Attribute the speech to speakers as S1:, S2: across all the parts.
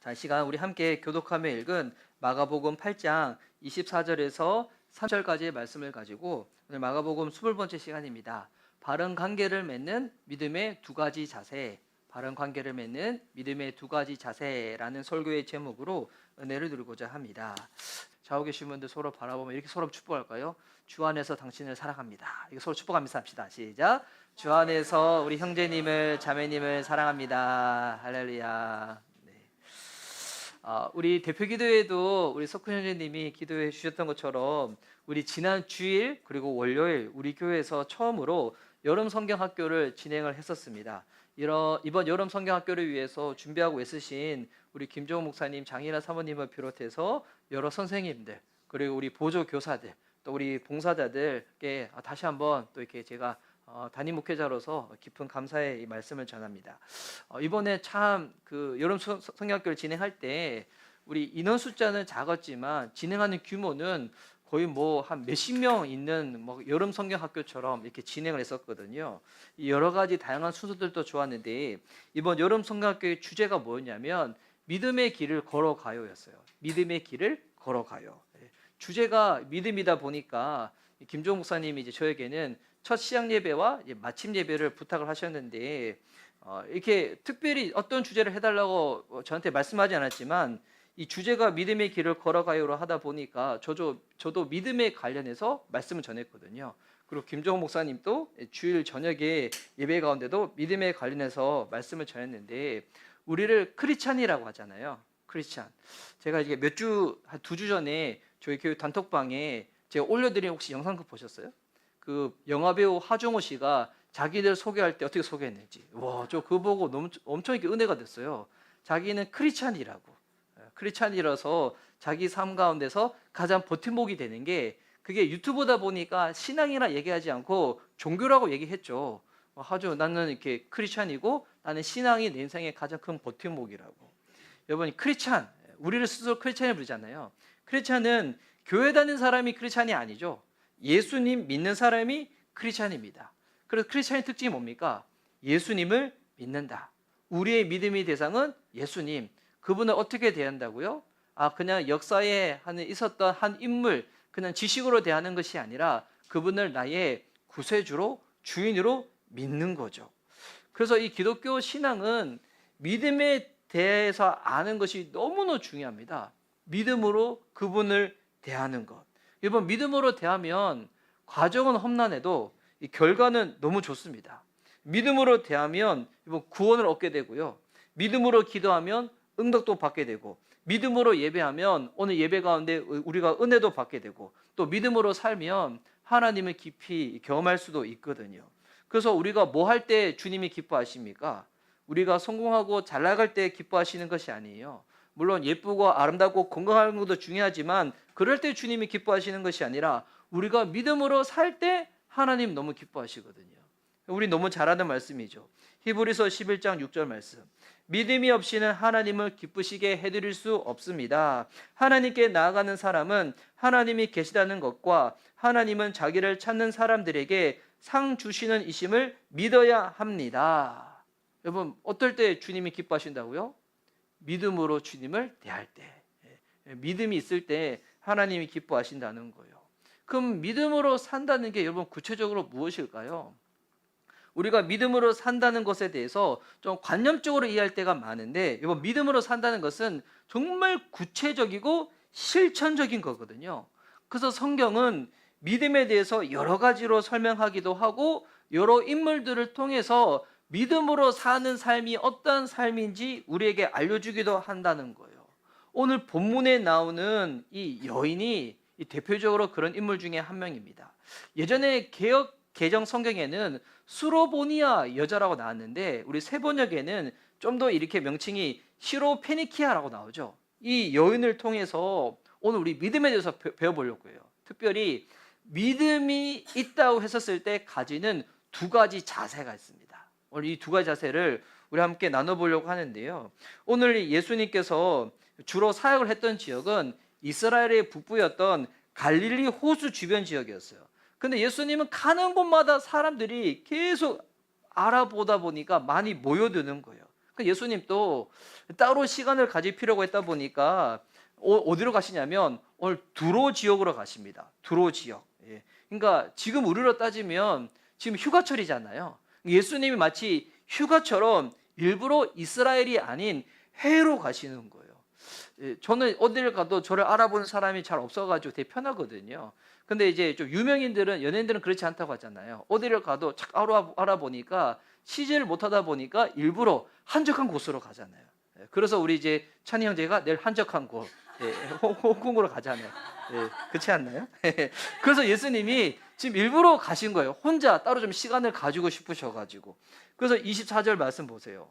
S1: 자, 이 시간 우리 함께 교독하며 읽은 마가복음 8장 24절에서 3절까지의 말씀을 가지고 오늘 마가복음 20번째 시간입니다. 바른 관계를 맺는 믿음의 두 가지 자세, 바른 관계를 맺는 믿음의 두 가지 자세라는 설교의 제목으로 은혜를 누리고자 합니다. 좌우 계신 분들 서로 바라보며 이렇게 서로 축복할까요? 주 안에서 당신을 사랑합니다. 이거 서로 축복하면서 합시다. 시작. 주 안에서 우리 형제님을 자매님을 사랑합니다. 할렐루야. 우리 대표 기도회도 우리 석훈 형제님이 기도해 주셨던 것처럼 우리 지난 주일 그리고 월요일 우리 교회에서 처음으로 여름 성경 학교를 진행을 했었습니다. 이번 여름 성경 학교를 위해서 준비하고 있으신 우리 김종호 목사님, 장인아 사모님을 비롯해서 여러 선생님들 그리고 우리 보조 교사들 또 우리 봉사자들께 다시 한번 또 이렇게 제가 담임 목회자로서 깊은 감사의 이 말씀을 전합니다. 이번에 참 그 여름 성경학교를 진행할 때 우리 인원 숫자는 작았지만 진행하는 규모는 거의 뭐 한 몇십 명 있는 뭐 여름 성경학교처럼 이렇게 진행을 했었거든요. 이 여러 가지 다양한 순서들도 좋았는데 이번 여름 성경학교의 주제가 뭐였냐면 믿음의 길을 걸어가요였어요. 믿음의 길을 걸어가요. 주제가 믿음이다 보니까 김종 목사님이 이제 저에게는 첫 시작 예배와 마침 예배를 부탁을 하셨는데 이렇게 특별히 어떤 주제를 해달라고 저한테 말씀하지 않았지만 이 주제가 믿음의 길을 걸어가요로 하다 보니까 저도 믿음에 관련해서 말씀을 전했거든요. 그리고 김종호 목사님도 주일 저녁에 예배 가운데도 믿음에 관련해서 말씀을 전했는데 우리를 크리스찬이라고 하잖아요. 크리스찬. 제가 이게 한 2주 전에 저희 교회 단톡방에 제가 올려드린 혹시 영상 그거 보셨어요? 그 영화배우 하정우 씨가 자기들 소개할 때 어떻게 소개했는지 저 그거 보고 너무 엄청 이렇게 은혜가 됐어요. 자기는 크리스찬이라고 크리스찬이라서 자기 삶 가운데서 가장 버팀목이 되는 게 그게 유튜브다 보니까 신앙이라 얘기하지 않고 종교라고 얘기했죠. 하정우 나는 이렇게 크리스찬이고 나는 신앙이 내 인생의 가장 큰 버팀목이라고. 여러분 크리스찬 우리를 스스로 크리스찬이 부르잖아요. 크리스찬은 교회 다니는 사람이 크리스찬이 아니죠. 예수님 믿는 사람이 크리스찬입니다. 그래서 크리스찬의 특징이 뭡니까? 예수님을 믿는다. 우리의 믿음의 대상은 예수님. 그분을 어떻게 대한다고요? 그냥 역사에 있었던 한 인물, 그냥 지식으로 대하는 것이 아니라 그분을 나의 구세주로, 주인으로 믿는 거죠. 그래서 이 기독교 신앙은 믿음에 대해서 아는 것이 너무나 중요합니다. 믿음으로 그분을 대하는 것. 여러분 믿음으로 대하면 과정은 험난해도 이 결과는 너무 좋습니다. 믿음으로 대하면 구원을 얻게 되고요. 믿음으로 기도하면 응답도 받게 되고 믿음으로 예배하면 오늘 예배 가운데 우리가 은혜도 받게 되고 또 믿음으로 살면 하나님을 깊이 경험할 수도 있거든요. 그래서 우리가 뭐 할 때 주님이 기뻐하십니까? 우리가 성공하고 잘 나갈 때 기뻐하시는 것이 아니에요. 물론 예쁘고 아름답고 건강한 것도 중요하지만 그럴 때 주님이 기뻐하시는 것이 아니라 우리가 믿음으로 살 때 하나님 너무 기뻐하시거든요. 우리 너무 잘하는 말씀이죠. 히브리서 11장 6절 말씀. 믿음이 없이는 하나님을 기쁘시게 해드릴 수 없습니다. 하나님께 나아가는 사람은 하나님이 계시다는 것과 하나님은 자기를 찾는 사람들에게 상 주시는 이심을 믿어야 합니다. 여러분 어떨 때 주님이 기뻐하신다고요? 믿음으로 주님을 대할 때, 믿음이 있을 때 하나님이 기뻐하신다는 거예요. 그럼 믿음으로 산다는 게 여러분 구체적으로 무엇일까요? 우리가 믿음으로 산다는 것에 대해서 좀 관념적으로 이해할 때가 많은데 여러분 믿음으로 산다는 것은 정말 구체적이고 실천적인 거거든요. 그래서 성경은 믿음에 대해서 여러 가지로 설명하기도 하고 여러 인물들을 통해서 믿음으로 사는 삶이 어떤 삶인지 우리에게 알려주기도 한다는 거예요. 오늘 본문에 나오는 이 여인이 대표적으로 그런 인물 중에 한 명입니다. 예전에 개역 개정 성경에는 수로보니아 여자라고 나왔는데 우리 세번역에는 좀 더 이렇게 명칭이 시로페니키아라고 나오죠. 이 여인을 통해서 오늘 우리 믿음에 대해서 배워보려고 해요. 특별히 믿음이 있다고 했었을 때 가지는 두 가지 자세가 있습니다. 오늘 이 두 가지 자세를 우리 함께 나눠보려고 하는데요. 오늘 예수님께서 주로 사역을 했던 지역은 이스라엘의 북부였던 갈릴리 호수 주변 지역이었어요. 근데 예수님은 가는 곳마다 사람들이 계속 알아보다 보니까 많이 모여드는 거예요. 그 예수님도 따로 시간을 가질 필요가 있다 보니까 어디로 가시냐면 오늘 두로 지역으로 가십니다. 두로 지역. 예. 그러니까 지금 우리로 따지면 지금 휴가철이잖아요. 예수님이 마치 휴가처럼 일부러 이스라엘이 아닌 해외로 가시는 거예요. 예, 저는 어디를 가도 저를 알아보는 사람이 잘 없어가지고 되게 편하거든요. 근데 이제 좀 유명인들은, 연예인들은 그렇지 않다고 하잖아요. 어디를 가도 착 알아보니까 취재를 못하다 보니까 일부러 한적한 곳으로 가잖아요. 예, 그래서 우리 이제 찬희 형제가 내일 한적한 곳, 예, 홍콩으로 가잖아요. 예, 그렇지 않나요? 그래서 예수님이 지금 일부러 가신 거예요. 혼자 따로 좀 시간을 가지고 싶으셔가지고. 그래서 24절 말씀 보세요.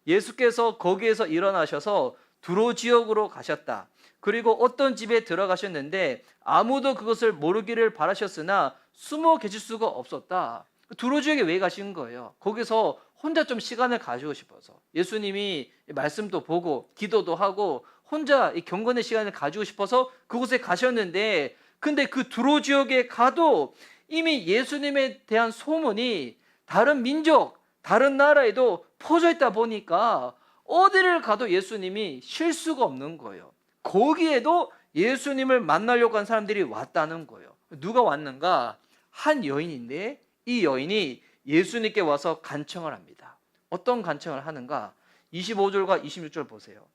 S1: 예수께서 거기에서 일어나셔서 두로 지역으로 가셨다. 그리고 어떤 집에 들어가셨는데 아무도 그것을 모르기를 바라셨으나 숨어 계실 수가 없었다. 두로 지역에 왜 가신 거예요? 거기서 혼자 좀 시간을 가지고 싶어서. 예수님이 말씀도 보고 기도도 하고 혼자 이 경건의 시간을 가지고 싶어서 그곳에 가셨는데, 근데 그 두로 지역에 가도 이미 예수님에 대한 소문이 다른 민족, 다른 나라에도 퍼져 있다 보니까 어디를 가도 예수님이 쉴 수가 없는 거예요. 거기에도 예수님을 만나려고 한 사람들이 왔다는 거예요. 누가 왔는가? 한 여인인데 이 여인이 예수님께 와서 간청을 합니다. 어떤 간청을 하는가? 25절과 26절 보세요.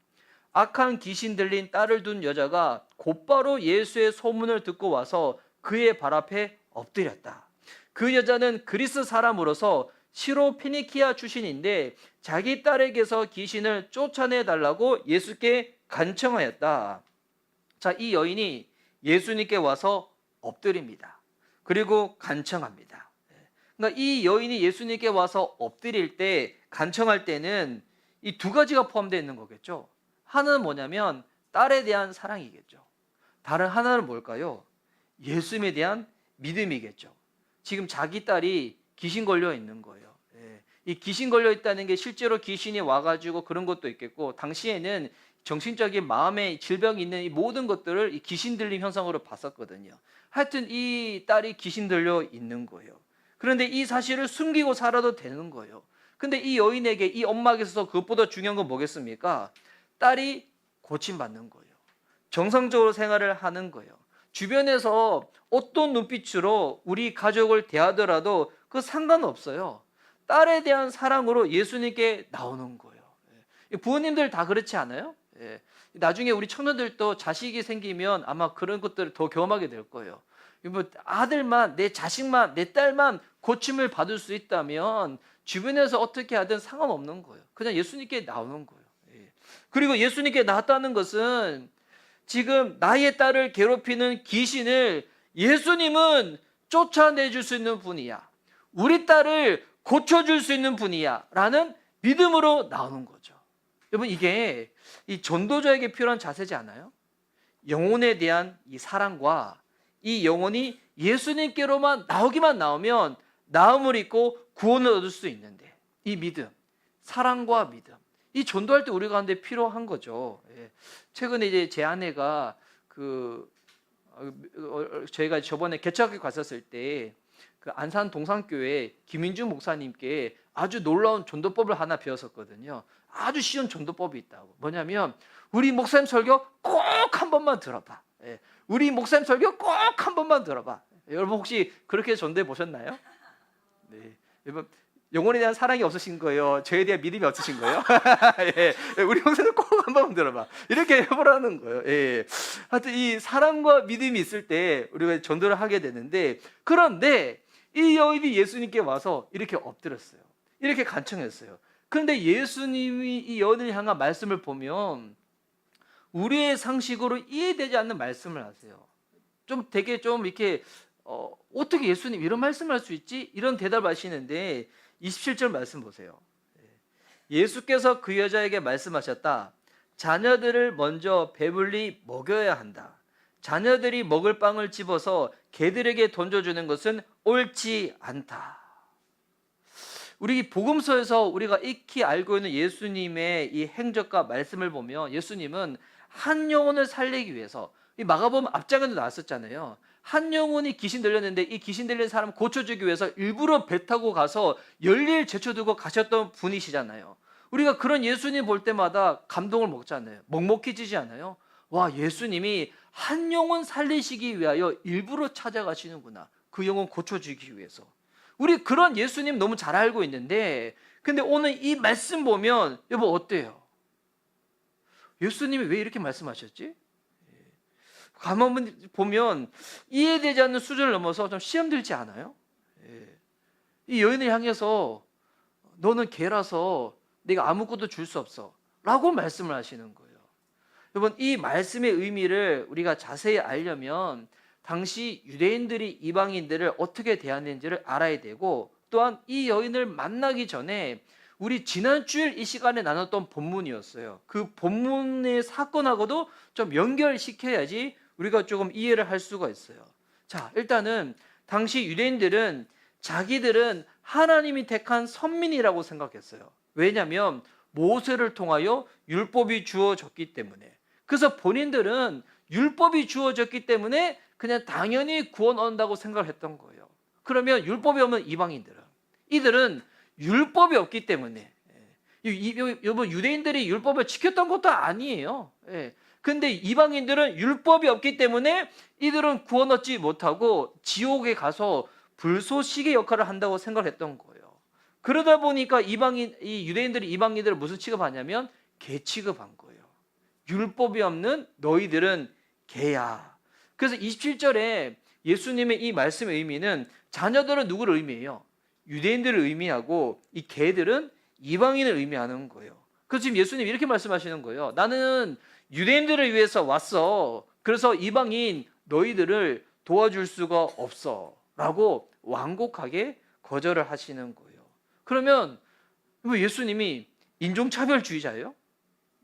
S1: 악한 귀신 들린 딸을 둔 여자가 곧바로 예수의 소문을 듣고 와서 그의 발 앞에 엎드렸다. 그 여자는 그리스 사람으로서 시로피니키아 출신인데 자기 딸에게서 귀신을 쫓아내달라고 예수께 간청하였다. 자, 이 여인이 예수님께 와서 엎드립니다. 그리고 간청합니다. 그러니까 이 여인이 예수님께 와서 엎드릴 때, 간청할 때는 이 두 가지가 포함되어 있는 거겠죠. 하나는 뭐냐면 딸에 대한 사랑이겠죠. 다른 하나는 뭘까요? 예수님에 대한 믿음이겠죠. 지금 자기 딸이 귀신 걸려 있는 거예요. 이 귀신 걸려 있다는 게 실제로 귀신이 와가지고 그런 것도 있겠고, 당시에는 정신적인 마음의 질병이 있는 이 모든 것들을 이 귀신 들림 현상으로 봤었거든요. 하여튼 이 딸이 귀신 들려 있는 거예요. 그런데 이 사실을 숨기고 살아도 되는 거예요. 근데 이 여인에게 이 엄마에게서 그것보다 중요한 건 뭐겠습니까? 딸이 고침받는 거예요. 정상적으로 생활을 하는 거예요. 주변에서 어떤 눈빛으로 우리 가족을 대하더라도 그 상관없어요. 딸에 대한 사랑으로 예수님께 나오는 거예요. 부모님들 다 그렇지 않아요? 나중에 우리 청년들도 자식이 생기면 아마 그런 것들을 더 경험하게 될 거예요. 뭐 아들만, 내 자식만, 내 딸만 고침을 받을 수 있다면 주변에서 어떻게 하든 상관없는 거예요. 그냥 예수님께 나오는 거예요. 그리고 예수님께 나왔다는 것은 지금 나의 딸을 괴롭히는 귀신을 예수님은 쫓아내줄 수 있는 분이야. 우리 딸을 고쳐줄 수 있는 분이야. 라는 믿음으로 나오는 거죠. 여러분, 이게 이 전도자에게 필요한 자세지 않아요? 영혼에 대한 이 사랑과 이 영혼이 예수님께로만 나오면 나음을 입고 구원을 얻을 수 있는데, 이 믿음, 사랑과 믿음, 이 전도할 때 우리 가운데 필요한 거죠. 최근에 이제 제 아내가 저희가 저번에 개척학교 갔었을 때 그 안산 동산교회 김인주 목사님께 아주 놀라운 전도법을 하나 배웠었거든요. 아주 쉬운 전도법이 있다고. 뭐냐면 우리 목사님 설교 꼭 한 번만 들어봐. 우리 목사님 설교 꼭 한 번만 들어봐. 여러분 혹시 그렇게 전도해 보셨나요? 네. 여러분 영혼에 대한 사랑이 없으신 거예요? 저에 대한 믿음이 없으신 거예요? 우리 목사님 꼭 한 번만 들어봐. 이렇게 해보라는 거예요. 하여튼 이 사랑과 믿음이 있을 때 우리가 전도를 하게 되는데, 그런데 이 여인이 예수님께 와서 이렇게 엎드렸어요. 이렇게 간청했어요. 그런데 예수님이 이 여인을 향한 말씀을 보면 우리의 상식으로 이해되지 않는 말씀을 하세요. 좀 되게 좀 이렇게 어떻게 예수님 이런 말씀을 할 수 있지? 이런 대답을 하시는데 27절 말씀 보세요. 예수께서 그 여자에게 말씀하셨다. 자녀들을 먼저 배불리 먹여야 한다. 자녀들이 먹을 빵을 집어서 개들에게 던져주는 것은 옳지 않다. 우리 복음서에서 우리가 익히 알고 있는 예수님의 이 행적과 말씀을 보면 예수님은 한 영혼을 살리기 위해서, 이 마가복음 앞장에도 나왔었잖아요. 한 영혼이 귀신 들렸는데 이 귀신 들린 사람 고쳐주기 위해서 일부러 배 타고 가서 열일 제쳐두고 가셨던 분이시잖아요. 우리가 그런 예수님 볼 때마다 감동을 먹잖아요. 먹먹해지지 않아요? 와, 예수님이 한 영혼 살리시기 위하여 일부러 찾아가시는구나. 그 영혼 고쳐주기 위해서. 우리 그런 예수님 너무 잘 알고 있는데, 근데 오늘 이 말씀 보면 여보 어때요? 예수님이 왜 이렇게 말씀하셨지? 가만히 보면 이해되지 않는 수준을 넘어서 좀 시험 들지 않아요? 이 여인을 향해서 너는 개라서 내가 아무것도 줄 수 없어 라고 말씀을 하시는 거예요. 여러분, 이 말씀의 의미를 우리가 자세히 알려면 당시 유대인들이 이방인들을 어떻게 대하는지를 알아야 되고, 또한 이 여인을 만나기 전에 우리 지난 주일 이 시간에 나눴던 본문이었어요. 그 본문의 사건하고도 좀 연결시켜야지 우리가 조금 이해를 할 수가 있어요. 자, 일단은 당시 유대인들은 자기들은 하나님이 택한 선민이라고 생각했어요. 왜냐하면 모세를 통하여 율법이 주어졌기 때문에. 그래서 본인들은 율법이 주어졌기 때문에 그냥 당연히 구원 얻는다고 생각을 했던 거예요. 그러면 율법이 없는 이들은 율법이 없기 때문에, 여러분, 유대인들이 율법을 지켰던 것도 아니에요. 근데 이방인들은 율법이 없기 때문에 이들은 구원 얻지 못하고 지옥에 가서 불쏘시개 역할을 한다고 생각을 했던 거예요. 그러다 보니까 이 유대인들이 이방인들을 무슨 취급하냐면 개 취급한 거예요. 율법이 없는 너희들은 개야. 그래서 27절에 예수님의 이 말씀의 의미는 자녀들은 누구를 의미해요? 유대인들을 의미하고 이 개들은 이방인을 의미하는 거예요. 그래서 지금 예수님 이렇게 말씀하시는 거예요. 나는 유대인들을 위해서 왔어. 그래서 이방인 너희들을 도와줄 수가 없어 라고 완곡하게 거절을 하시는 거예요. 그러면 예수님이 인종차별주의자예요?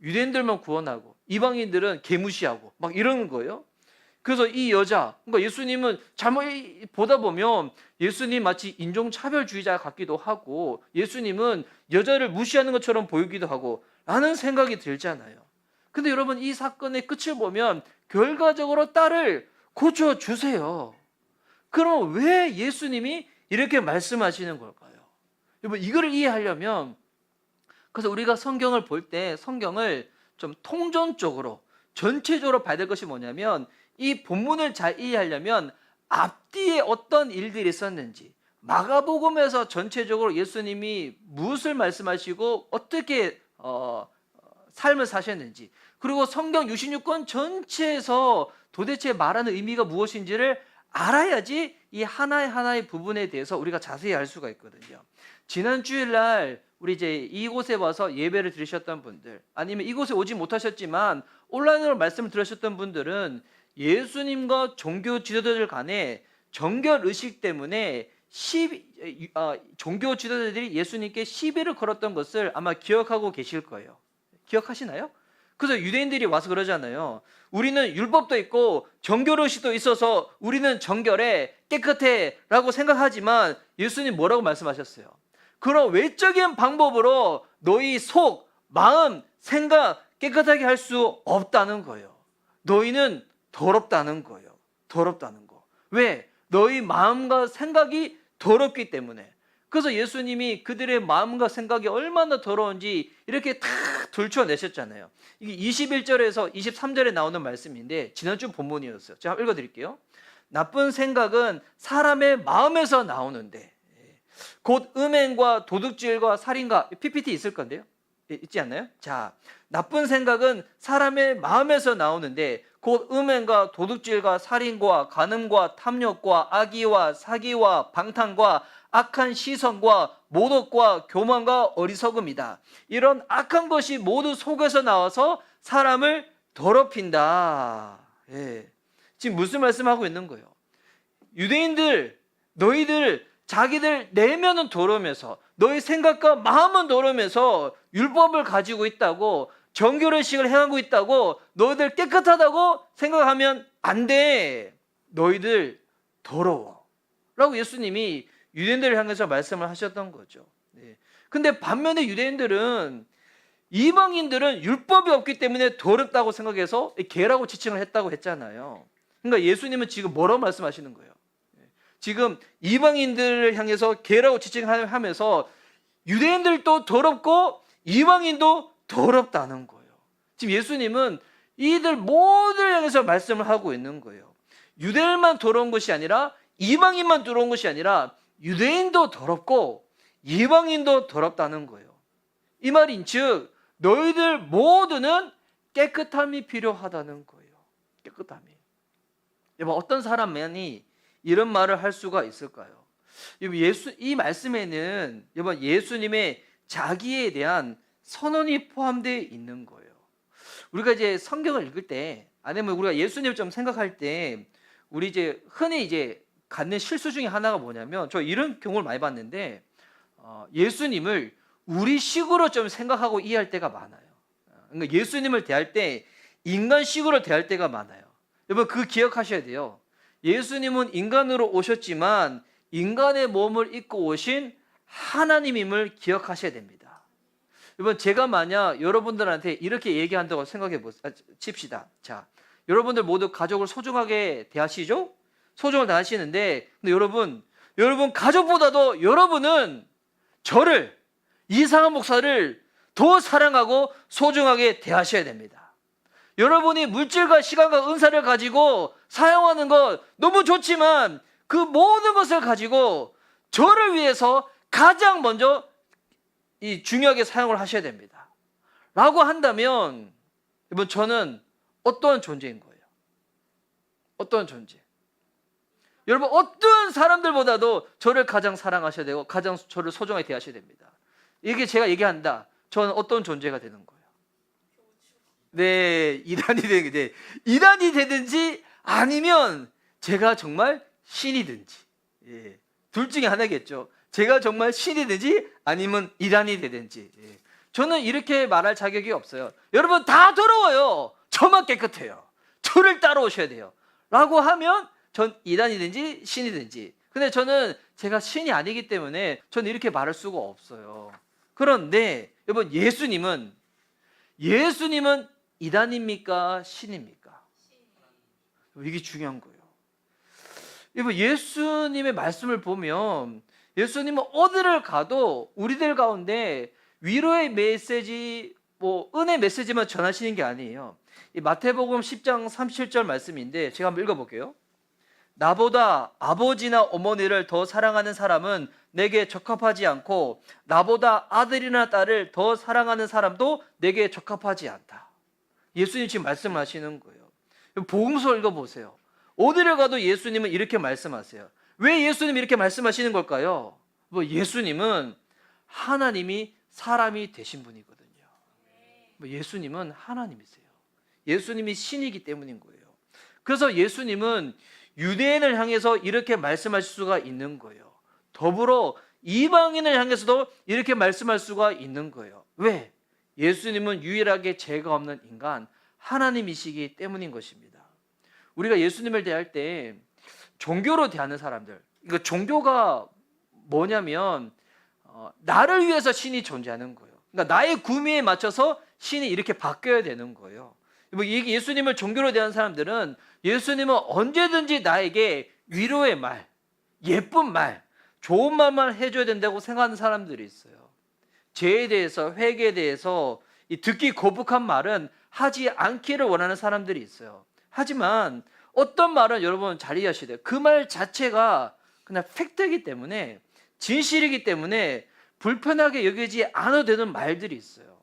S1: 유대인들만 구원하고 이방인들은 개무시하고 막 이러는 거예요. 그래서 이 여자, 그러니까 예수님은 잘못 보다 보면 예수님 마치 인종차별주의자 같기도 하고 예수님은 여자를 무시하는 것처럼 보이기도 하고 라는 생각이 들잖아요. 근데 여러분, 이 사건의 끝을 보면 결과적으로 딸을 고쳐주세요. 그럼 왜 예수님이 이렇게 말씀하시는 걸까요? 여러분, 이걸 이해하려면, 그래서 우리가 성경을 볼 때 성경을 좀 통전적으로 전체적으로 봐야 될 것이 뭐냐면, 이 본문을 잘 이해하려면 앞뒤에 어떤 일들이 있었는지, 마가복음에서 전체적으로 예수님이 무엇을 말씀하시고 어떻게 삶을 사셨는지, 그리고 성경 66권 전체에서 도대체 말하는 의미가 무엇인지를 알아야지 이 하나의 부분에 대해서 우리가 자세히 알 수가 있거든요. 지난 주일날 우리 이제 이곳에 와서 예배를 드리셨던 분들, 아니면 이곳에 오지 못하셨지만 온라인으로 말씀을 들으셨던 분들은 예수님과 종교 지도자들 간에 정결 의식 때문에 종교 지도자들이 예수님께 시비를 걸었던 것을 아마 기억하고 계실 거예요. 기억하시나요? 그래서 유대인들이 와서 그러잖아요. 우리는 율법도 있고 정결의식도 있어서 우리는 정결해, 깨끗해 라고 생각하지만 예수님 뭐라고 말씀하셨어요? 그런 외적인 방법으로 너희 속, 마음, 생각 깨끗하게 할 수 없다는 거예요. 너희는 더럽다는 거예요. 더럽다는 거. 왜? 너희 마음과 생각이 더럽기 때문에. 그래서 예수님이 그들의 마음과 생각이 얼마나 더러운지 이렇게 다 들춰내셨잖아요. 이게 21절에서 23절에 나오는 말씀인데 지난주 본문이었어요. 제가 한번 읽어드릴게요. 나쁜 생각은 사람의 마음에서 나오는데 곧 음행과 도둑질과 살인과, PPT 있을 건데요. 있지 않나요? 자, 나쁜 생각은 사람의 마음에서 나오는데 곧 음행과 도둑질과 살인과 간음과 탐욕과 악의와 사기와 방탕과 악한 시선과 모독과 교만과 어리석음이다. 이런 악한 것이 모두 속에서 나와서 사람을 더럽힌다. 지금 무슨 말씀하고 있는 거예요? 유대인들, 너희들 자기들 내면은 더러우면서, 너희 생각과 마음은 더러우면서 율법을 가지고 있다고, 정결의식을 행하고 있다고, 너희들 깨끗하다고 생각하면 안 돼. 너희들 더러워 라고 예수님이 유대인들을 향해서 말씀을 하셨던 거죠. 근데 반면에 유대인들은, 이방인들은 율법이 없기 때문에 더럽다고 생각해서 개라고 지칭을 했다고 했잖아요. 그러니까 예수님은 지금 뭐라고 말씀하시는 거예요? 지금 이방인들을 향해서 개라고 지칭하면서 유대인들도 더럽고 이방인도 더럽다는 거예요. 지금 예수님은 이들 모두를 향해서 말씀을 하고 있는 거예요. 유대인만 더러운 것이 아니라, 이방인만 더러운 것이 아니라 유대인도 더럽고 이방인도 더럽다는 거예요. 이 말인즉 너희들 모두는 깨끗함이 필요하다는 거예요. 깨끗함이. 여러분, 어떤 사람만이 이런 말을 할 수가 있을까요? 이 말씀에는 여러분, 예수님의 자기에 대한 선언이 포함되어 있는 거예요. 우리가 이제 성경을 읽을 때, 아니면 우리가 예수님을 좀 생각할 때, 우리 이제 흔히 이제 갖는 실수 중에 하나가 뭐냐면, 저 이런 경우를 많이 봤는데, 예수님을 우리식으로 좀 생각하고 이해할 때가 많아요. 그러니까 예수님을 대할 때 인간식으로 대할 때가 많아요. 여러분, 그거 기억하셔야 돼요. 예수님은 인간으로 오셨지만 인간의 몸을 입고 오신 하나님임을 기억하셔야 됩니다. 여러분, 제가 만약 여러분들한테 이렇게 얘기한다고 생각해 칩시다. 자, 여러분들 모두 가족을 소중하게 대하시죠? 소중을 다하시는데, 근데 여러분 가족보다도 여러분은 저를, 이상한 목사를 더 사랑하고 소중하게 대하셔야 됩니다. 여러분이 물질과 시간과 은사를 가지고 사용하는 것 너무 좋지만 그 모든 것을 가지고 저를 위해서 가장 먼저 중요하게 사용을 하셔야 됩니다. 라고 한다면, 여러분, 저는 어떠한 존재인 거예요? 어떠한 존재? 여러분, 어떤 사람들보다도 저를 가장 사랑하셔야 되고 가장 저를 소중하게 대하셔야 됩니다. 이게 제가 얘기한다. 저는 어떤 존재가 되는 거예요? 네, 이단이 되든지 아니면 제가 정말 신이든지, 예, 둘 중에 하나겠죠. 제가 정말 신이든지 아니면 이단이 되든지. 예. 저는 이렇게 말할 자격이 없어요. 여러분, 다 더러워요. 저만 깨끗해요. 저를 따라오셔야 돼요. 라고 하면 전 이단이든지 신이든지. 근데 저는 제가 신이 아니기 때문에 저는 이렇게 말할 수가 없어요. 그런데 여러분, 예수님은 이단입니까? 신입니까? 이게 중요한 거예요. 여러분, 예수님의 말씀을 보면 예수님은 어디를 가도 우리들 가운데 위로의 메시지, 은혜 메시지만 전하시는 게 아니에요. 이 마태복음 10장 37절 말씀인데 제가 한번 읽어볼게요. 나보다 아버지나 어머니를 더 사랑하는 사람은 내게 적합하지 않고 나보다 아들이나 딸을 더 사랑하는 사람도 내게 적합하지 않다. 예수님 지금 말씀하시는 거예요. 복음서 읽어보세요. 어디를 가도 예수님은 이렇게 말씀하세요. 왜 예수님이 이렇게 말씀하시는 걸까요? 예수님은 하나님이 사람이 되신 분이거든요. 예수님은 하나님이세요. 예수님이 신이기 때문인 거예요. 그래서 예수님은 유대인을 향해서 이렇게 말씀하실 수가 있는 거예요. 더불어 이방인을 향해서도 이렇게 말씀할 수가 있는 거예요. 왜? 예수님은 유일하게 죄가 없는 인간, 하나님이시기 때문인 것입니다. 우리가 예수님을 대할 때 종교로 대하는 사람들, 이거 종교가 뭐냐면 나를 위해서 신이 존재하는 거예요. 그러니까 나의 구미에 맞춰서 신이 이렇게 바뀌어야 되는 거예요. 예수님을 종교로 대하는 사람들은 예수님은 언제든지 나에게 위로의 말, 예쁜 말, 좋은 말만 해줘야 된다고 생각하는 사람들이 있어요. 죄에 대해서, 회개에 대해서 듣기 거북한 말은 하지 않기를 원하는 사람들이 있어요. 하지만 어떤 말은 여러분 잘 이해하셔야 돼요. 그 말 자체가 그냥 팩트이기 때문에, 진실이기 때문에 불편하게 여기지 않아도 되는 말들이 있어요.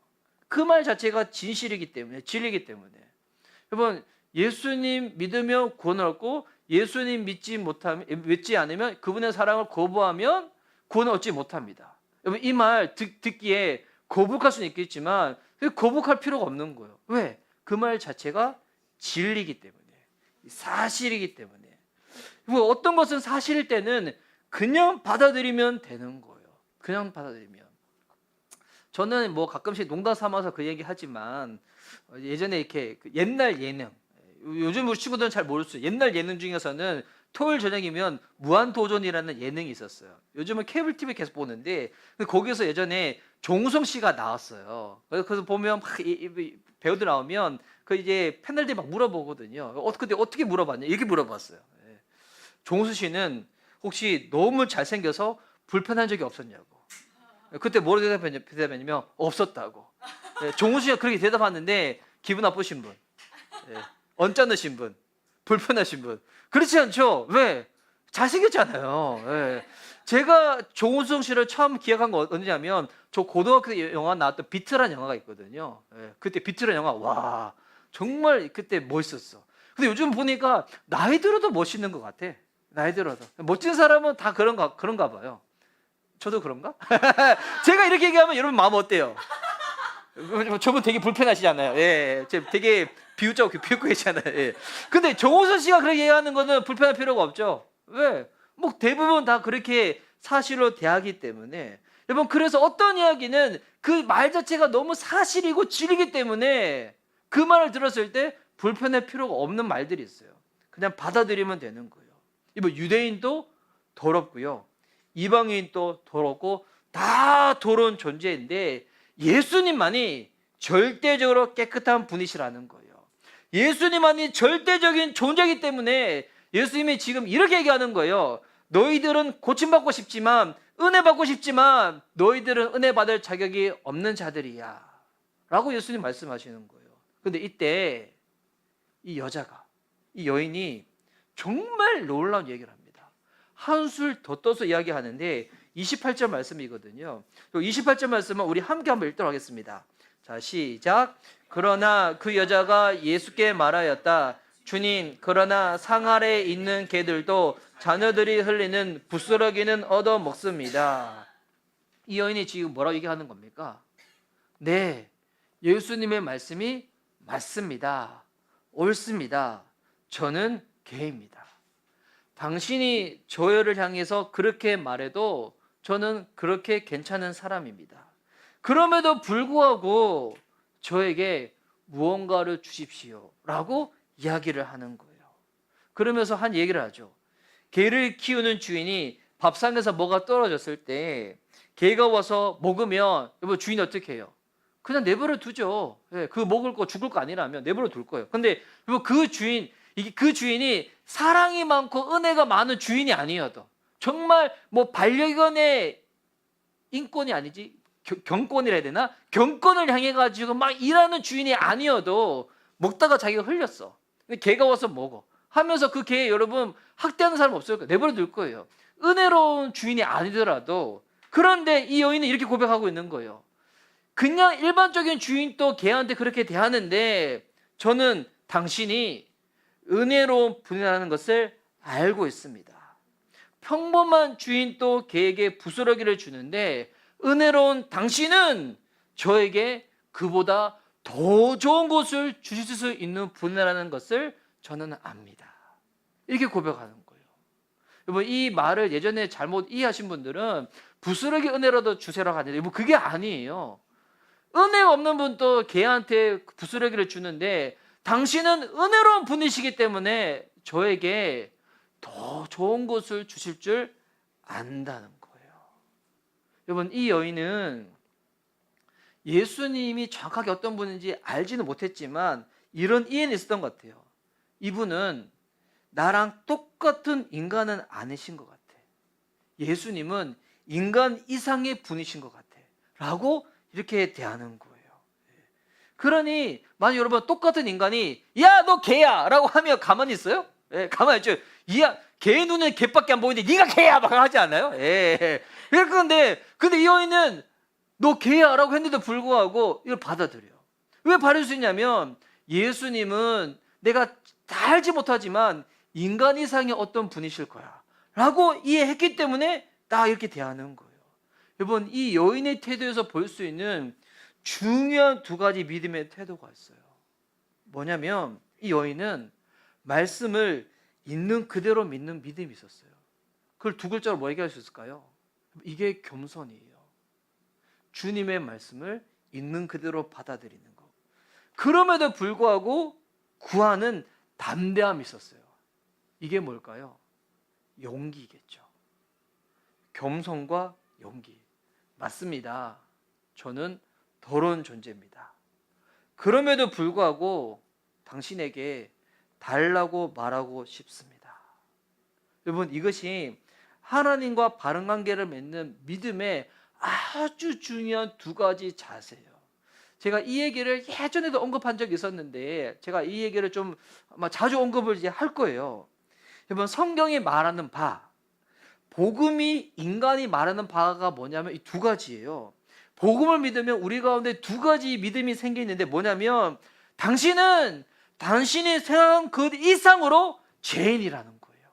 S1: 그 말 자체가 진실이기 때문에, 진리이기 때문에. 여러분, 예수님 믿으면 구원 얻고 예수님 믿지 않으면, 그분의 사랑을 거부하면 구원을 얻지 못합니다. 여러분, 이 말 듣기에 거북할 수는 있겠지만 거북할 필요가 없는 거예요. 왜? 그 말 자체가 진리이기 때문에, 사실이기 때문에. 어떤 것은 사실일 때는 그냥 받아들이면 되는 거예요. 그냥 받아들이면. 저는 가끔씩 농담 삼아서 그 얘기 하지만, 예전에 이렇게 옛날 예능, 요즘 우리 친구들은 잘 모르겠어요. 옛날 예능 중에서는 토요일 저녁이면 무한도전이라는 예능이 있었어요. 요즘은 케이블 TV 계속 보는데, 거기서 예전에 종성 씨가 나왔어요. 그래서 보면 막 배우들 나오면 이제 패널들이 막 물어보거든요. 근데 어떻게 물어봤냐? 이렇게 물어봤어요. 종수 씨는 혹시 너무 잘생겨서 불편한 적이 없었냐고. 그때 뭐로 대답했냐면 없었다고. 예, 종훈 씨가 그렇게 대답하는데 기분 나쁘신 분, 예, 언짢으신 분, 불편하신 분. 그렇지 않죠? 왜? 잘생겼잖아요. 예. 제가 조은성 씨를 처음 기억한 거 언제냐면 저 고등학교 때 영화 나왔던 비트라는 영화가 있거든요. 예. 그때 비트라는 영화 와 정말 그때 멋있었어. 근데 요즘 보니까 나이 들어도 멋있는 것 같아. 나이 들어도 멋진 사람은 다 그런가 봐요. 저도 그런가? 제가 이렇게 얘기하면 여러분 마음 어때요? 저분 되게 불편하시잖아요. 예, 되게 비웃고 계시잖아요. 예. 근데 정호선 씨가 그렇게 얘기하는 거는 불편할 필요가 없죠. 왜? 뭐 대부분 다 그렇게 사실로 대하기 때문에. 여러분 그래서 어떤 이야기는 그 말 자체가 너무 사실이고 진리이기 때문에 그 말을 들었을 때 불편할 필요가 없는 말들이 있어요. 그냥 받아들이면 되는 거예요. 이번 유대인도 더럽고요. 이방인도 더럽고 다 더러운 존재인데 예수님만이 절대적으로 깨끗한 분이시라는 거예요. 예수님만이 절대적인 존재이기 때문에 예수님이 지금 이렇게 얘기하는 거예요. 너희들은 고침받고 싶지만 은혜 받고 싶지만 너희들은 은혜 받을 자격이 없는 자들이야 라고 예수님 말씀하시는 거예요. 근데 이때 이 여인이 정말 놀라운 얘기를 합니다. 한술 더 떠서 이야기하는데 28절 말씀이거든요. 28절 말씀은 우리 함께 한번 읽도록 하겠습니다. 자, 시작. 그러나 그 여자가 예수께 말하였다. 주님, 그러나 상 아래에 있는 개들도 자녀들이 흘리는 부스러기는 얻어 먹습니다. 이 여인이 지금 뭐라고 얘기하는 겁니까? 네, 예수님의 말씀이 맞습니다. 옳습니다. 저는 개입니다. 당신이 저를 향해서 그렇게 말해도 저는 그렇게 괜찮은 사람입니다. 그럼에도 불구하고 저에게 무언가를 주십시오 라고 이야기를 하는 거예요. 그러면서 한 얘기를 하죠. 개를 키우는 주인이 밥상에서 뭐가 떨어졌을 때 개가 와서 먹으면 여보 주인이 어떻게 해요? 그냥 내버려 두죠. 그 먹을 거 죽을 거 아니라면 내버려 둘 거예요. 근데 그 주인이 사랑이 많고 은혜가 많은 주인이 아니어도 정말 뭐 반려견의 인권이 아니지 경권이라 해야 되나? 경권을 향해 가지고 막 일하는 주인이 아니어도 먹다가 자기가 흘렸어. 근데 개가 와서 먹어. 하면서 그 개 여러분 학대하는 사람 없을 거예요. 내버려 둘 거예요. 은혜로운 주인이 아니더라도. 그런데 이 여인은 이렇게 고백하고 있는 거예요. 그냥 일반적인 주인도 개한테 그렇게 대하는데 저는 당신이 은혜로운 분이라는 것을 알고 있습니다. 평범한 주인도 개에게 부스러기를 주는데 은혜로운 당신은 저에게 그보다 더 좋은 것을 주실 수 있는 분이라는 것을 저는 압니다. 이렇게 고백하는 거예요. 여러분 이 말을 예전에 잘못 이해하신 분들은 부스러기 은혜라도 주세요라고 하는데 뭐 그게 아니에요. 은혜가 없는 분도 개한테 부스러기를 주는데 당신은 은혜로운 분이시기 때문에 저에게 더 좋은 것을 주실 줄 안다는 거예요. 여러분 이 여인은 예수님이 정확하게 어떤 분인지 알지는 못했지만 이런 이해는 있었던 것 같아요. 이분은 나랑 똑같은 인간은 아니신 것 같아. 예수님은 인간 이상의 분이신 것 같아. 라고 이렇게 대하는 거예요. 그러니 만약 여러분 똑같은 인간이 야 너 개야 라고 하면 가만히 있어요? 예, 가만히 있죠. 야, 개 눈에 개밖에 안 보이는데 네가 개야 막 하지 않아요? 예. 근데 이 여인은 너 개야 라고 했는데도 불구하고 이걸 받아들여요. 왜 받을 수 있냐면 예수님은 내가 다 알지 못하지만 인간 이상의 어떤 분이실 거야 라고 이해했기 때문에 딱 이렇게 대하는 거예요. 여러분 이 여인의 태도에서 볼 수 있는 중요한 두 가지 믿음의 태도가 있어요. 뭐냐면 이 여인은 말씀을 있는 그대로 믿는 믿음이 있었어요. 그걸 두 글자로 뭐 얘기할 수 있을까요? 이게 겸손이에요. 주님의 말씀을 있는 그대로 받아들이는 거. 그럼에도 불구하고 구하는 담대함이 있었어요. 이게 뭘까요? 용기겠죠. 겸손과 용기. 맞습니다. 저는 더러운 존재입니다. 그럼에도 불구하고 당신에게 달라고 말하고 싶습니다. 여러분 이것이 하나님과 바른 관계를 맺는 믿음의 아주 중요한 두 가지 자세예요. 제가 이 얘기를 예전에도 언급한 적이 있었는데 제가 이 얘기를 좀 아마 자주 언급을 이제 할 거예요. 여러분, 성경이 말하는 바, 복음이 인간이 말하는 바가 뭐냐면 이 두 가지예요. 복음을 믿으면 우리 가운데 두 가지 믿음이 생기는데 뭐냐면 당신은 당신이 생각한 그 이상으로 죄인이라는 거예요.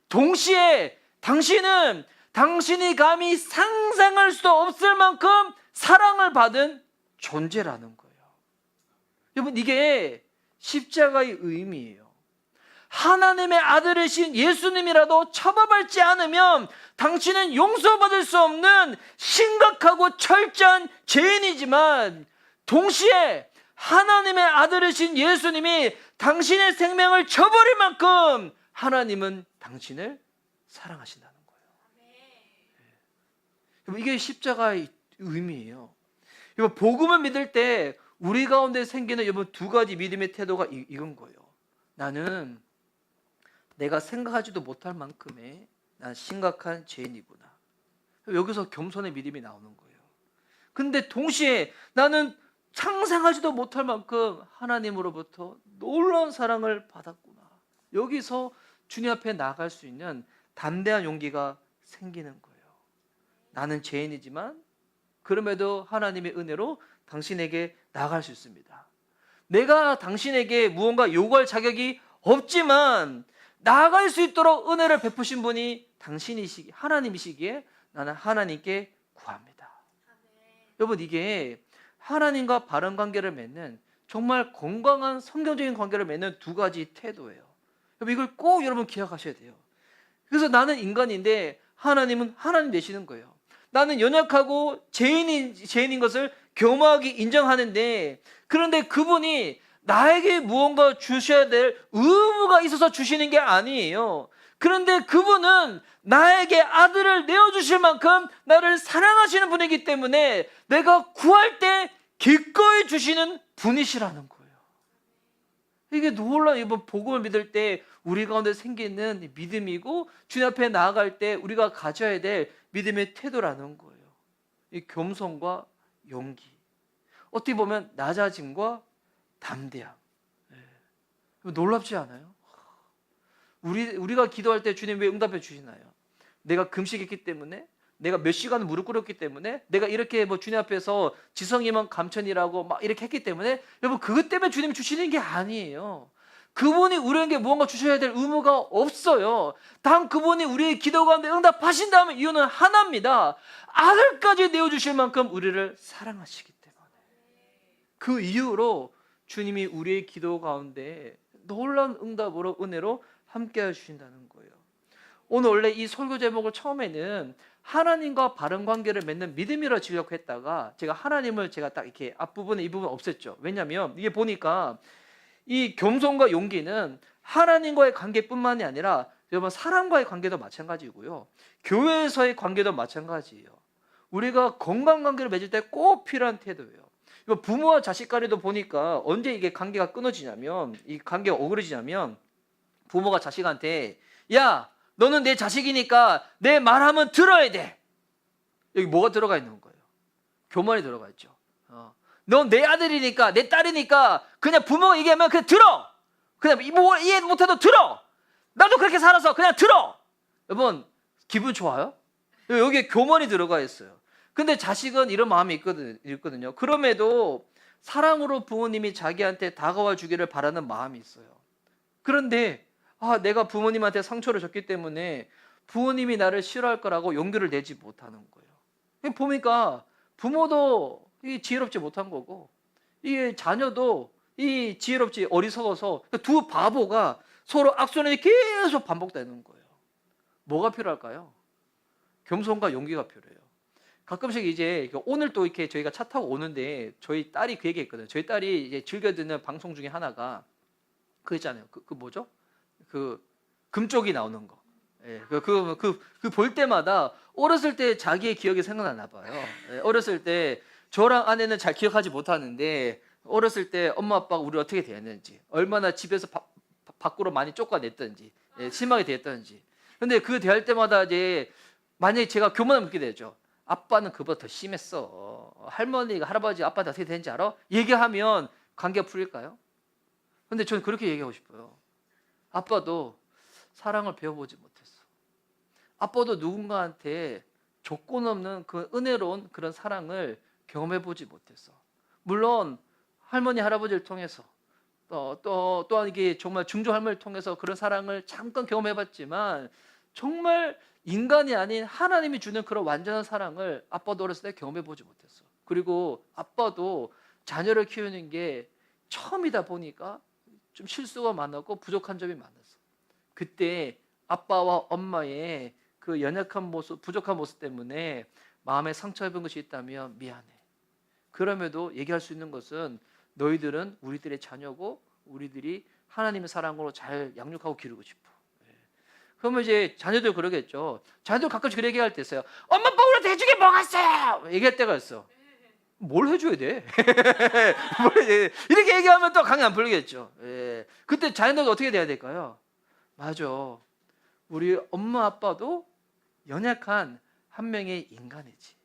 S1: 동시에 당신은 당신이 감히 상상할 수 없을 만큼 사랑을 받은 존재라는 거예요. 여러분, 이게 십자가의 의미예요. 하나님의 아들이신 예수님이라도 처벌받지 않으면 당신은 용서받을 수 없는 심각하고 철저한 죄인이지만 동시에 하나님의 아들이신 예수님이 당신의 생명을 저버릴 만큼 하나님은 당신을 사랑하신다는 거예요. 네. 이게 십자가의 의미예요. 복음을 믿을 때 우리 가운데 생기는 두 가지 믿음의 태도가 이건 거예요. 나는 내가 생각하지도 못할 만큼의 난 심각한 죄인이구나. 여기서 겸손의 믿음이 나오는 거예요. 근데 동시에 나는 상상하지도 못할 만큼 하나님으로부터 놀라운 사랑을 받았구나. 여기서 주님 앞에 나아갈 수 있는 담대한 용기가 생기는 거예요. 나는 죄인이지만 그럼에도 하나님의 은혜로 당신에게 나아갈 수 있습니다. 내가 당신에게 무언가 요구할 자격이 없지만 나아갈 수 있도록 은혜를 베푸신 분이 당신이시기, 하나님이시기에 나는 하나님께 구합니다. 여러분, 이게 하나님과 바른 관계를 맺는 정말 건강한 성경적인 관계를 맺는 두 가지 태도예요. 여러분, 이걸 꼭 여러분 기억하셔야 돼요. 그래서 나는 인간인데 하나님은 하나님 되시는 거예요. 나는 연약하고 죄인인 것을 겸허하게 인정하는데, 그런데 그분이 나에게 무언가 주셔야 될 의무가 있어서 주시는 게 아니에요. 그런데 그분은 나에게 아들을 내어주실 만큼 나를 사랑하시는 분이기 때문에 내가 구할 때 기꺼이 주시는 분이시라는 거예요. 이게 놀라운 이번 복음을 믿을 때 우리 가운데 생기는 믿음이고 주님 앞에 나아갈 때 우리가 가져야 될 믿음의 태도라는 거예요. 이 겸손과 용기, 어떻게 보면 낮아짐과 담대함. 놀랍지 않아요? 우리가 기도할 때 주님 왜 응답해 주시나요? 내가 금식했기 때문에, 내가 몇 시간 무릎 꿇었기 때문에, 내가 이렇게 주님 앞에서 지성이면 감천이라고 막 이렇게 했기 때문에, 여러분, 그것 때문에 주님이 주시는 게 아니에요. 그분이 우리에게 무언가 주셔야 될 의무가 없어요. 단 그분이 우리의 기도 가운데 응답하신다면 이유는 하나입니다. 아들까지 내어주실 만큼 우리를 사랑하시기 때문에. 그 이유로 주님이 우리의 기도 가운데 놀라운 응답으로, 은혜로 함께 해주신다는 거예요. 오늘 원래 이 설교 제목을 처음에는 하나님과 바른 관계를 맺는 믿음이라 지으려고 했다가 제가 하나님을 제가 딱 이렇게 앞부분에 이 부분 없앴죠. 왜냐하면 이게 보니까 이 겸손과 용기는 하나님과의 관계뿐만이 아니라 여러분 사람과의 관계도 마찬가지고요. 교회에서의 관계도 마찬가지예요. 우리가 건강 관계를 맺을 때 꼭 필요한 태도예요. 부모와 자식 간에도 보니까 언제 이게 관계가 끊어지냐면, 이 관계가 어그러지냐면 부모가 자식한테 야, 너는 내 자식이니까 내 말하면 들어야 돼. 여기 뭐가 들어가 있는 거예요? 교만이 들어가 있죠. 넌 내 아들이니까, 내 딸이니까 그냥 부모가 얘기하면 그냥 들어. 그냥 뭐 이해 못해도 들어. 나도 그렇게 살아서 그냥 들어. 여러분, 기분 좋아요? 여기에 교만이 들어가 있어요. 근데 자식은 이런 마음이 있거든요. 그럼에도 사랑으로 부모님이 자기한테 다가와 주기를 바라는 마음이 있어요. 그런데 내가 부모님한테 상처를 줬기 때문에 부모님이 나를 싫어할 거라고 용기를 내지 못하는 거예요. 보니까 부모도 지혜롭지 못한 거고, 이 자녀도 이 지혜롭지 어리석어서 두 바보가 서로 악순환이 계속 반복되는 거예요. 뭐가 필요할까요? 겸손과 용기가 필요해요. 가끔씩 이제 오늘 또 이렇게 저희가 차 타고 오는데 저희 딸이 그 얘기했거든요. 저희 딸이 이제 즐겨 듣는 방송 중에 하나가 그 있잖아요. 그 뭐죠? 그 금쪽이 나오는 거. 예, 그 볼 때마다 어렸을 때 자기의 기억이 생각나나 봐요. 예, 어렸을 때 저랑 아내는 잘 기억하지 못하는데 어렸을 때 엄마 아빠가 우리 어떻게 대했는지, 얼마나 집에서 밖으로 많이 쫓아냈던지, 심하게 대했던지. 근데 그 대할 때마다 이제 만약에 제가 교만을 묻게 되죠. 아빠는 그보다 더 심했어. 할머니가 할아버지 아빠한테 어떻게 되는지 알아? 얘기하면 관계가 풀릴까요? 근데 저는 그렇게 얘기하고 싶어요. 아빠도 사랑을 배워보지 못했어. 아빠도 누군가한테 조건 없는 그 은혜로운 그런 사랑을 경험해보지 못했어. 물론 할머니 할아버지를 통해서 또한 이게 정말 중조 할머니를 통해서 그런 사랑을 잠깐 경험해봤지만 정말 인간이 아닌 하나님이 주는 그런 완전한 사랑을 아빠도 어렸을 때 경험해보지 못했어. 그리고 아빠도 자녀를 키우는 게 처음이다 보니까 좀 실수가 많았고 부족한 점이 많았어. 그때 아빠와 엄마의 그 연약한 모습, 부족한 모습 때문에 마음에 상처 입은 것이 있다면 미안해. 그럼에도 얘기할 수 있는 것은 너희들은 우리들의 자녀고 우리들이 하나님의 사랑으로 잘 양육하고 기르고 싶어. 그러면 이제 자녀들 그러겠죠. 자녀들 가끔씩 그렇게 얘기할 때 있어요. 엄마 아빠 우리한테 해준 게 뭐가 있어요? 얘기할 때가 있어. 뭘 해줘야 돼? 이렇게 얘기하면 또 강이 안 풀리겠죠. 그때 자녀들 어떻게 돼야 될까요? 맞아. 우리 엄마 아빠도 연약한 한 명의 인간이지.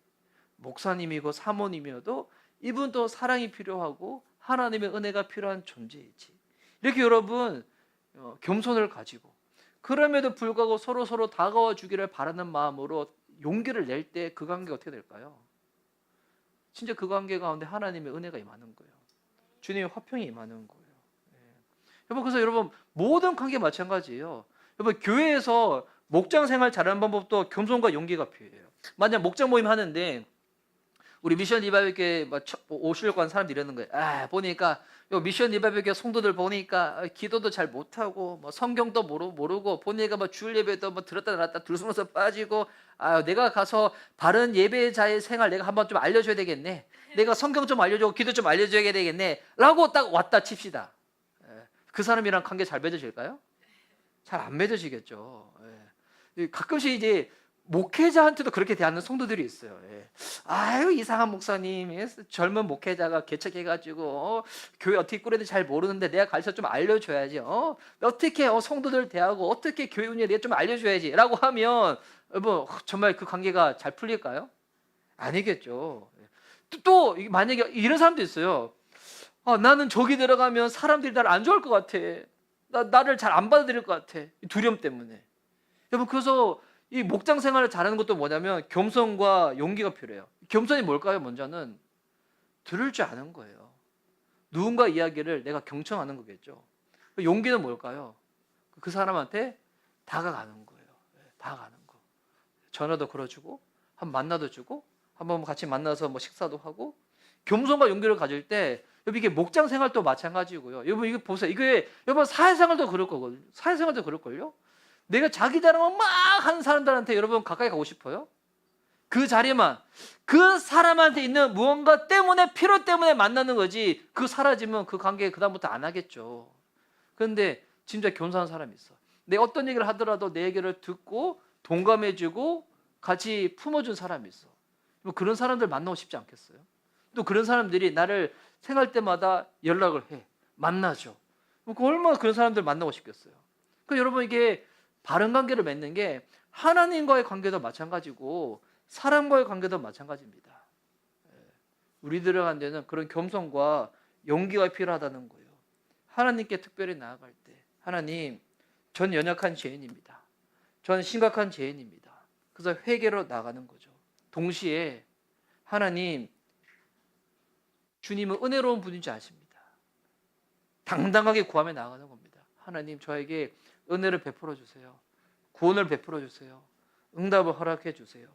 S1: 목사님이고 사모님이어도 이분도 사랑이 필요하고 하나님의 은혜가 필요한 존재이지. 이렇게 여러분 겸손을 가지고 그럼에도 불구하고 서로 다가와 주기를 바라는 마음으로 용기를 낼 때 그 관계가 어떻게 될까요? 진짜 그 관계 가운데 하나님의 은혜가 임하는 거예요. 주님의 화평이 임하는 거예요. 여러분 그래서 여러분 모든 관계 마찬가지예요. 여러분 교회에서 목장 생활 잘하는 방법도 겸손과 용기가 필요해요. 만약 목장 모임 하는데 우리 미션 리바이벌교회 오시려고 하는 사람들이 이러는 거예요. 보니까 요 미션 리바이벌교회 성도들 보니까 기도도 잘 못하고 뭐 성경도 모르고 보니까 뭐 주일 예배도 뭐 들었다 놨다 들숨어서 빠지고 내가 가서 바른 예배자의 생활 내가 한번 좀 알려줘야 되겠네. 내가 성경 좀 알려주고 기도 좀 알려줘야 되겠네. 라고 딱 왔다 칩시다. 그 사람이랑 관계 잘 맺어질까요? 잘 안 맺어지겠죠. 가끔씩 이제 목회자한테도 그렇게 대하는 성도들이 있어요. 아유 이상한 목사님, 젊은 목회자가 개척해가지고 교회 어떻게 꾸려는지 잘 모르는데 내가 가르쳐 좀 알려줘야지. 어떻게 성도들 대하고 어떻게 교회 운영 내가 좀 알려줘야지라고 하면 뭐 정말 그 관계가 잘 풀릴까요? 아니겠죠. 또 만약에 이런 사람도 있어요. 나는 저기 들어가면 사람들이 나를 안 좋아할 것 같아. 나를 잘 안 받아들일 것 같아. 두려움 때문에. 여러분 그래서 이 목장 생활을 잘하는 것도 뭐냐면 겸손과 용기가 필요해요. 겸손이 뭘까요? 먼저는 들을 줄 아는 거예요. 누군가 이야기를 내가 경청하는 거겠죠. 용기는 뭘까요? 그 사람한테 다가가는 거예요. 다가가는 거. 전화도 걸어주고 한번 만나도 주고 한번 같이 만나서 뭐 식사도 하고 겸손과 용기를 가질 때 여러분 이게 목장 생활도 마찬가지고요. 여러분 이거 보세요. 이게 여러분 사회생활도 그럴 거거든요. 사회생활도 그럴걸요. 내가 자기 자랑을 막 하는 사람들한테 여러분 가까이 가고 싶어요? 그 자리만 그 사람한테 있는 무언가 때문에 필요 때문에 만나는 거지 그 사라지면 그 관계 그다음부터 안 하겠죠. 그런데 진짜 겸손한 사람이 있어. 내가 어떤 얘기를 하더라도 내 얘기를 듣고 동감해주고 같이 품어준 사람이 있어. 뭐 그런 사람들 만나고 싶지 않겠어요? 또 그런 사람들이 나를 생활 때마다 연락을 해. 만나죠. 뭐 얼마나 그런 사람들 만나고 싶겠어요. 그러니까 여러분 이게 바른 관계를 맺는 게 하나님과의 관계도 마찬가지고 사람과의 관계도 마찬가지입니다. 우리 들어간 데는 그런 겸손과 용기가 필요하다는 거예요. 하나님께 특별히 나아갈 때 하나님 전 연약한 죄인입니다. 전 심각한 죄인입니다. 그래서 회개로 나가는 거죠. 동시에 하나님 주님은 은혜로운 분인 줄 아십니다. 당당하게 구하며 나아가는 겁니다. 하나님 저에게 은혜를 베풀어 주세요. 구원을 베풀어 주세요. 응답을 허락해 주세요.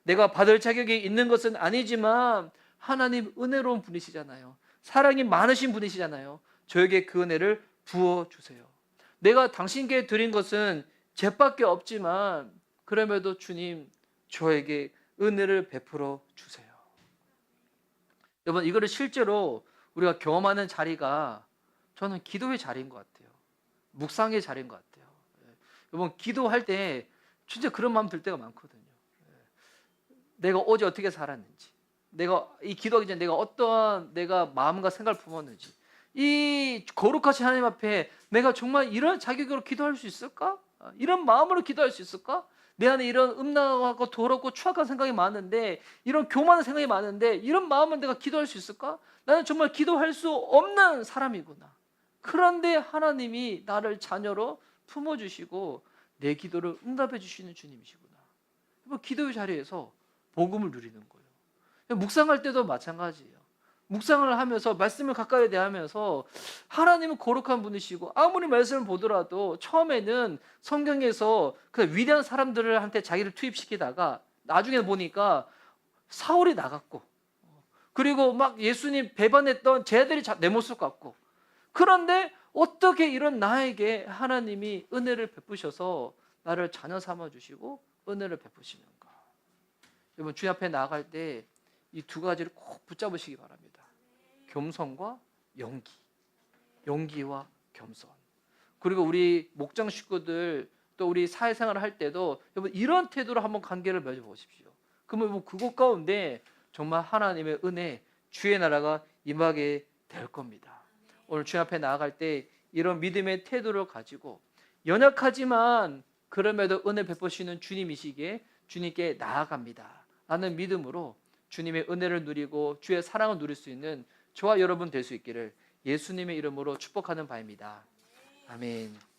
S1: 내가 받을 자격이 있는 것은 아니지만 하나님 은혜로운 분이시잖아요. 사랑이 많으신 분이시잖아요. 저에게 그 은혜를 부어 주세요. 내가 당신께 드린 것은 죄밖에 없지만 그럼에도 주님 저에게 은혜를 베풀어 주세요. 여러분 이거를 실제로 우리가 경험하는 자리가 저는 기도의 자리인 것 같아요. 묵상의 자리인 것 같아요. 여러분 기도할 때 진짜 그런 마음 들 때가 많거든요. 내가 어제 어떻게 살았는지, 내가 이 기도하기 전에 내가 마음과 생각을 품었는지, 이 거룩하신 하나님 앞에 내가 정말 이런 자격으로 기도할 수 있을까? 이런 마음으로 기도할 수 있을까? 내 안에 이런 음란하고 더럽고 추악한 생각이 많은데, 이런 교만한 생각이 많은데, 이런 마음은 내가 기도할 수 있을까? 나는 정말 기도할 수 없는 사람이구나. 그런데 하나님이 나를 자녀로 품어주시고 내 기도를 응답해 주시는 주님이시구나. 기도의 자리에서 복음을 누리는 거예요. 묵상할 때도 마찬가지예요. 묵상을 하면서 말씀을 가까이 대하면서 하나님은 거룩한 분이시고, 아무리 말씀을 보더라도 처음에는 성경에서 그 위대한 사람들한테 자기를 투입시키다가 나중에 보니까 사울이 나갔고, 그리고 막 예수님 배반했던 쟤들이 내 모습 같고, 그런데 어떻게 이런 나에게 하나님이 은혜를 베푸셔서 나를 자녀 삼아 주시고 은혜를 베푸시는가? 여러분, 주님 앞에 나아갈 때 이 두 가지를 꼭 붙잡으시기 바랍니다. 겸손과 용기, 용기와 겸손. 그리고 우리 목장 식구들, 또 우리 사회생활을 할 때도 여러분 이런 태도로 한번 관계를 맺어보십시오. 그러면 그곳 가운데 정말 하나님의 은혜, 주의 나라가 임하게 될 겁니다. 오늘 주님 앞에 나아갈 때 이런 믿음의 태도를 가지고 연약하지만 그럼에도 은혜 베푸시는 주님이시기에 주님께 나아갑니다 라는 믿음으로 주님의 은혜를 누리고 주의 사랑을 누릴 수 있는 저와 여러분 될 수 있기를 예수님의 이름으로 축복하는 바입니다. 아멘.